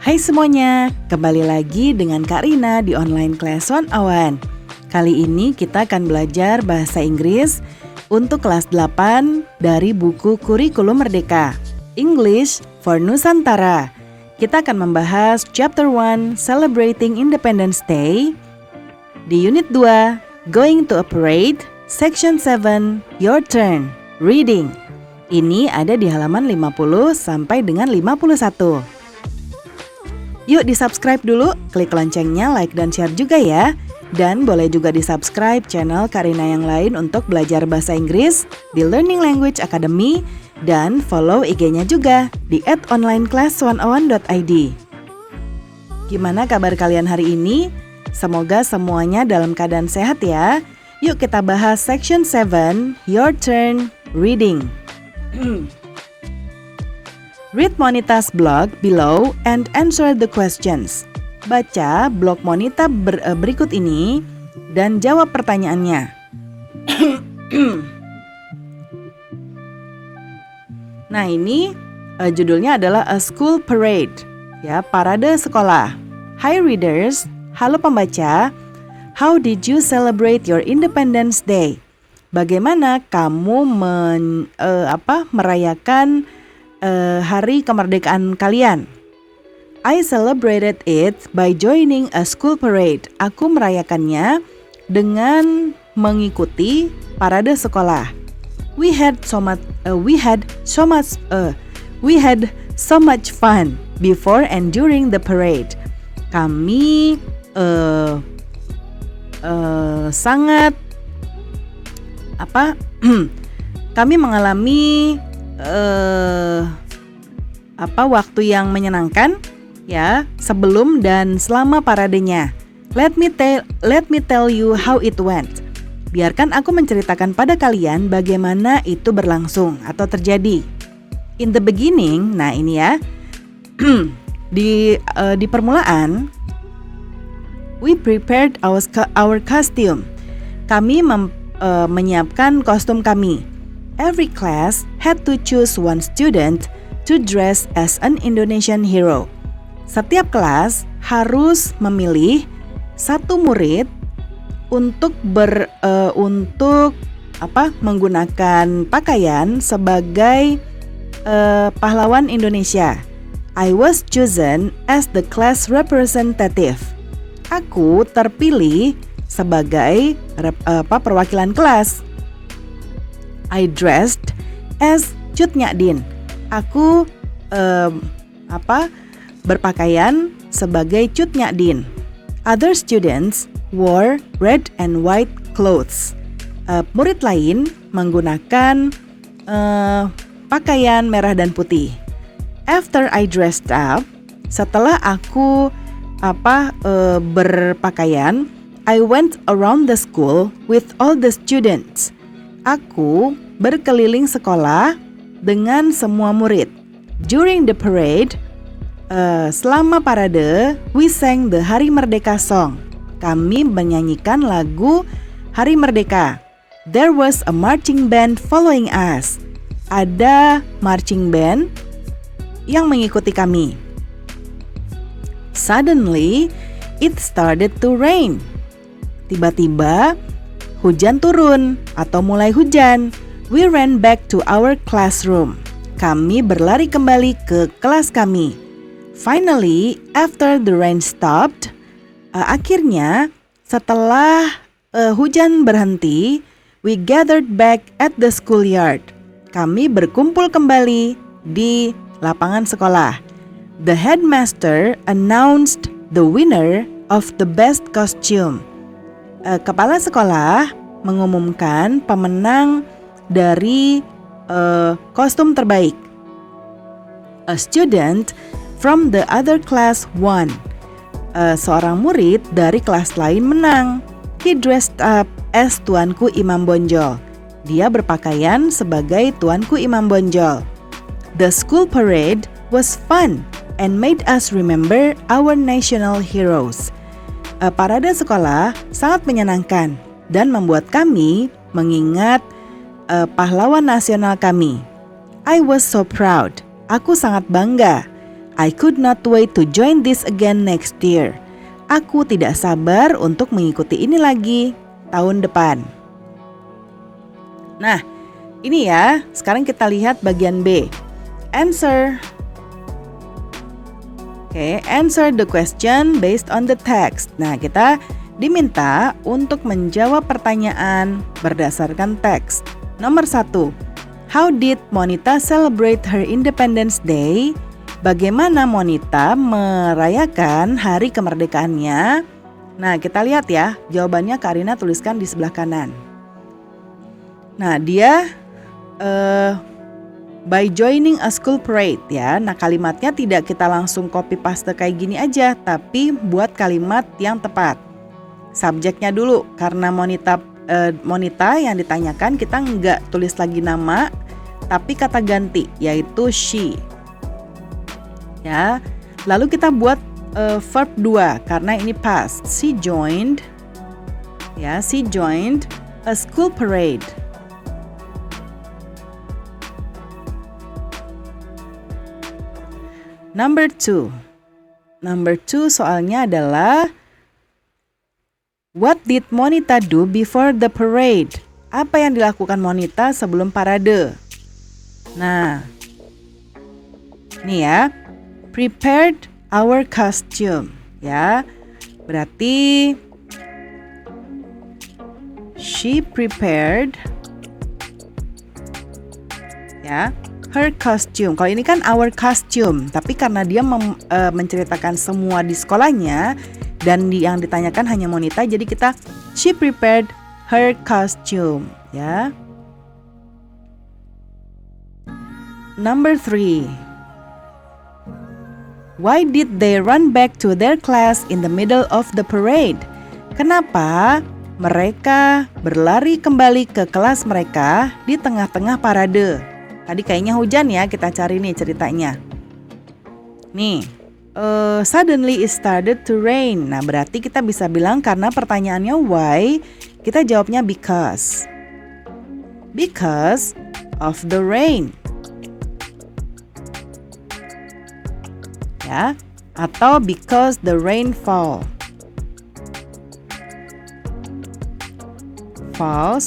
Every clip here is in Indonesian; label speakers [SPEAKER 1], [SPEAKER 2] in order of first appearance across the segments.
[SPEAKER 1] Hai semuanya, kembali lagi dengan Kak Rina di Online Class 101. Kali ini kita akan belajar bahasa Inggris untuk kelas 8 dari buku Kurikulum Merdeka, English for Nusantara. Kita akan membahas Chapter 1, Celebrating Independence Day. Di Unit 2, Going to a Parade, Section 7, Your Turn, Reading. Ini ada di halaman 50 sampai dengan 51. Yuk di-subscribe dulu, klik loncengnya, like dan share juga ya. Dan boleh juga di-subscribe channel Karina yang lain untuk belajar bahasa Inggris di Learning Language Academy. Dan follow IG-nya juga di @onlineclass101.id. Gimana kabar kalian hari ini? Semoga semuanya dalam keadaan sehat ya. Yuk kita bahas Section 7, Your Turn, Reading. Read Monita's blog below and answer the questions. Baca blog Monita berikut ini dan jawab pertanyaannya. Nah ini judulnya adalah A School Parade, ya, parade sekolah. Hi readers, halo pembaca. How did you celebrate your Independence Day? Bagaimana kamu merayakan hari kemerdekaan kalian? I celebrated it by joining a school parade. Aku merayakannya dengan mengikuti parade sekolah. We had so much fun before and during the parade. Kami kami mengalami waktu yang menyenangkan ya sebelum dan selama paradenya. Let me tell you how it went. Biarkan aku menceritakan pada kalian bagaimana itu berlangsung atau terjadi. In the beginning, nah ini ya, di permulaan, we prepared our costume. Kami menyiapkan kostum kami. Every class had to choose one student to dress as an Indonesian hero. Setiap kelas harus memilih satu murid untuk menggunakan pakaian sebagai pahlawan Indonesia. I was chosen as the class representative. Aku terpilih sebagai perwakilan kelas. I dressed as Cut Nyak Dien. Aku berpakaian sebagai Cut Nyak Dien. Other students wore red and white clothes. Murid lain menggunakan pakaian merah dan putih. After I dressed up, setelah aku berpakaian, I went around the school with all the students. Aku berkeliling sekolah dengan semua murid. During the parade, selama parade, we sang the Hari Merdeka song. Kami menyanyikan lagu Hari Merdeka. There was a marching band following us. Ada marching band yang mengikuti kami. Suddenly, it started to rain. Tiba-tiba, hujan turun atau mulai hujan. We ran back to our classroom. Kami berlari kembali ke kelas kami. Finally, after the rain stopped, akhirnya setelah hujan berhenti, we gathered back at the schoolyard. Kami berkumpul kembali di lapangan sekolah. The headmaster announced the winner of the best costume. Kepala sekolah mengumumkan pemenang dari kostum terbaik. A student from the other class won. Seorang murid dari kelas lain menang. He dressed up as Tuanku Imam Bonjol. Dia berpakaian sebagai Tuanku Imam Bonjol. The school parade was fun and made us remember our national heroes. Parade sekolah sangat menyenangkan dan membuat kami mengingat pahlawan nasional kami. I was so proud. Aku sangat bangga. I could not wait to join this again next year. Aku tidak sabar untuk mengikuti ini lagi tahun depan. Nah, ini ya. Sekarang kita lihat bagian B. Answer. Oke, answer the question based on the text. Nah, kita diminta untuk menjawab pertanyaan berdasarkan teks. Nomor 1. How did Monita celebrate her Independence Day? Bagaimana Monita merayakan hari kemerdekaannya? Nah, kita lihat ya. Jawabannya Karina tuliskan di sebelah kanan. Nah, dia by joining a school parade ya. Nah, kalimatnya tidak kita langsung copy paste kayak gini aja, tapi buat kalimat yang tepat. Subjeknya dulu, karena Monita yang ditanyakan kita nggak tulis lagi nama, tapi kata ganti yaitu she. Ya, lalu kita buat verb 2 karena ini past. She joined a school parade. Number 2 soalnya adalah what did Monita do before the parade? Apa yang dilakukan Monita sebelum parade? Nah, ini ya, prepared our costume, ya. Berarti she prepared, ya, her costume. Kalau ini kan our costume, tapi karena dia menceritakan semua di sekolahnya dan yang ditanyakan hanya Monita, jadi kita she prepared her costume, ya. Number 3. Why did they run back to their class in the middle of the parade? Kenapa mereka berlari kembali ke kelas mereka di tengah-tengah parade? Tadi kayaknya hujan ya, kita cari nih ceritanya. Nih, suddenly it started to rain. Nah, berarti kita bisa bilang karena pertanyaannya why, kita jawabnya because. Because of the rain. Ya, atau because the rain falls,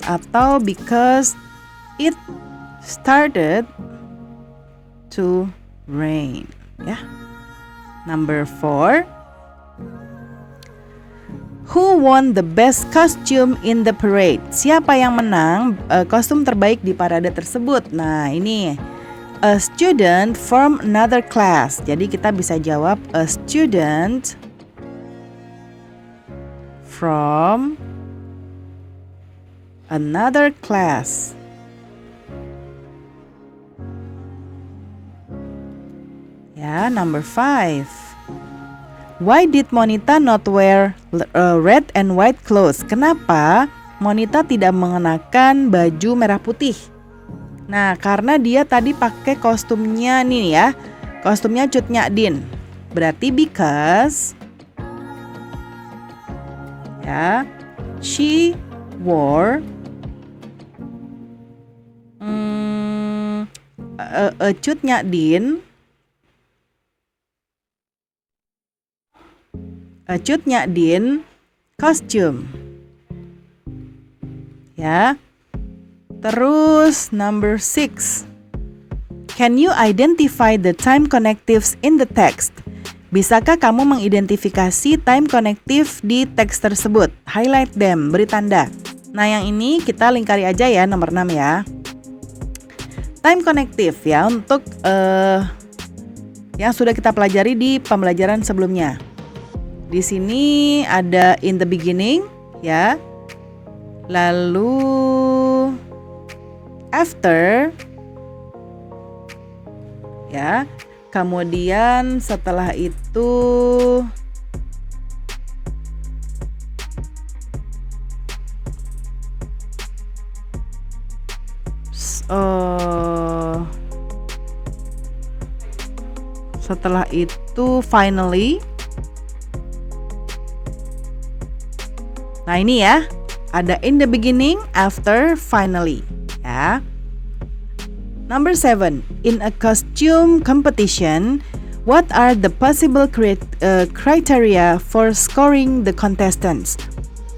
[SPEAKER 1] atau because it started to rain, ya. Number 4. Who won the best costume in the parade? Siapa yang menang kostum terbaik di parade tersebut? Nah, ini a student from another class. Jadi kita bisa jawab a student from another class. Ya, number 5. Why did Monita not wear red and white clothes? Kenapa Monita tidak mengenakan baju merah putih? Nah, karena dia tadi pakai kostumnya nih ya. Kostumnya Cut Nyak Din. Berarti because ya, she wore a Cut Nyak Din, a Cut Nyak Din costume. Ya. Terus number 6. Can you identify the time connectives in the text? Bisakah kamu mengidentifikasi time connective di teks tersebut? Highlight them, beri tanda. Nah, yang ini kita lingkari aja ya, nomor 6 ya. Time connective ya, untuk yang sudah kita pelajari di pembelajaran sebelumnya. Di sini ada in the beginning ya. Lalu after ya, kemudian setelah itu finally. Nah, ini ya, ada in the beginning, after, finally ya. Number 7. In a costume competition, What are the possible criteria for scoring the contestants?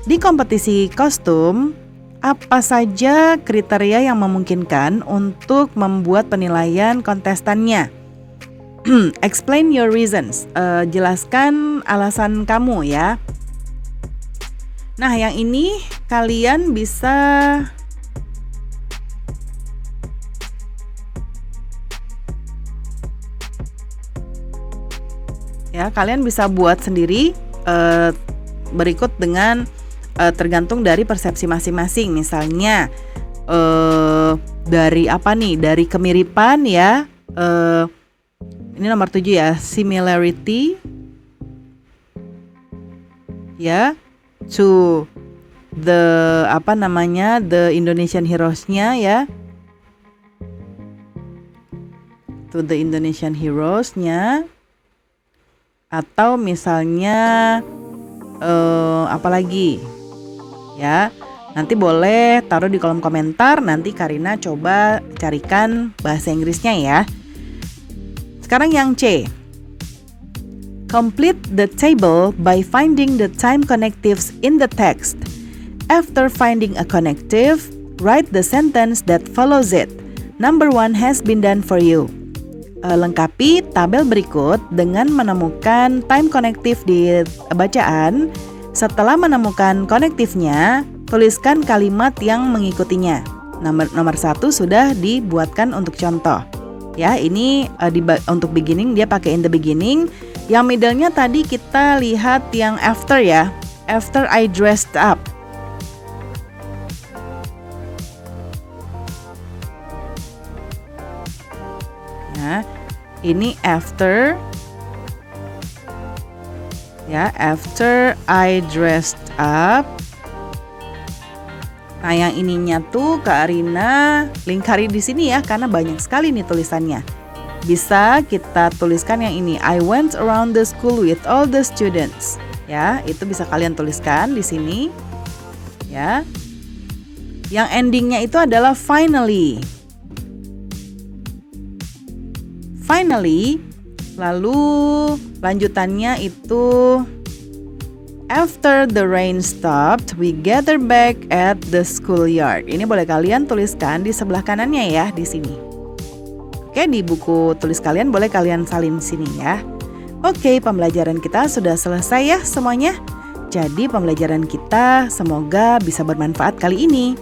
[SPEAKER 1] Di kompetisi kostum, apa saja kriteria yang memungkinkan untuk membuat penilaian kontestannya? Explain your reasons. Jelaskan alasan kamu ya. Nah, yang ini kalian bisa kalian bisa buat sendiri berikut dengan tergantung dari persepsi masing-masing. Misalnya dari apa nih? Dari kemiripan ya. Ini nomor 7 ya, similarity ya to the the Indonesian heroes-nya ya. To the Indonesian heroes-nya. Atau misalnya apa lagi ya, nanti boleh taruh di kolom komentar, nanti Karina coba carikan bahasa Inggrisnya ya. Sekarang yang C, complete the table by finding the time connectives in the text. After finding a connective, write the sentence that follows it. Number 1 has been done for you. Lengkapi tabel berikut dengan menemukan time connective di bacaan. Setelah menemukan konektifnya, tuliskan kalimat yang mengikutinya. Nomor 1 sudah dibuatkan untuk contoh. Ya, ini untuk beginning dia pakai in the beginning. Yang middle-nya tadi kita lihat yang after ya. After I dressed up. Ya, ini after ya, after I dressed up. Nah, yang ininya tuh Kak Arina lingkari di sini ya, karena banyak sekali nih tulisannya. Bisa kita tuliskan yang ini, I went around the school with all the students. Ya, itu bisa kalian tuliskan di sini. Ya. Yang endingnya itu adalah finally. Finally, lalu lanjutannya itu after the rain stopped, we gather back at the schoolyard. Ini boleh kalian tuliskan di sebelah kanannya ya, di sini. Oke, di buku tulis kalian boleh kalian salin sini ya. Oke, pembelajaran kita sudah selesai ya semuanya. Jadi pembelajaran kita semoga bisa bermanfaat kali ini.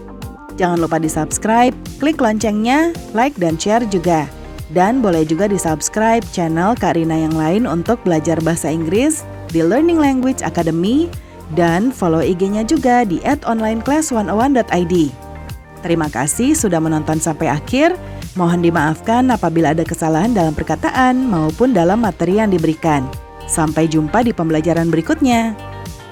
[SPEAKER 1] Jangan lupa di-subscribe, klik loncengnya, like dan share juga. Dan boleh juga di-subscribe channel Kak Rina yang lain untuk belajar bahasa Inggris di Learning Language Academy, dan follow IG-nya juga di @onlineclass101.id. Terima kasih sudah menonton sampai akhir. Mohon dimaafkan apabila ada kesalahan dalam perkataan maupun dalam materi yang diberikan. Sampai jumpa di pembelajaran berikutnya.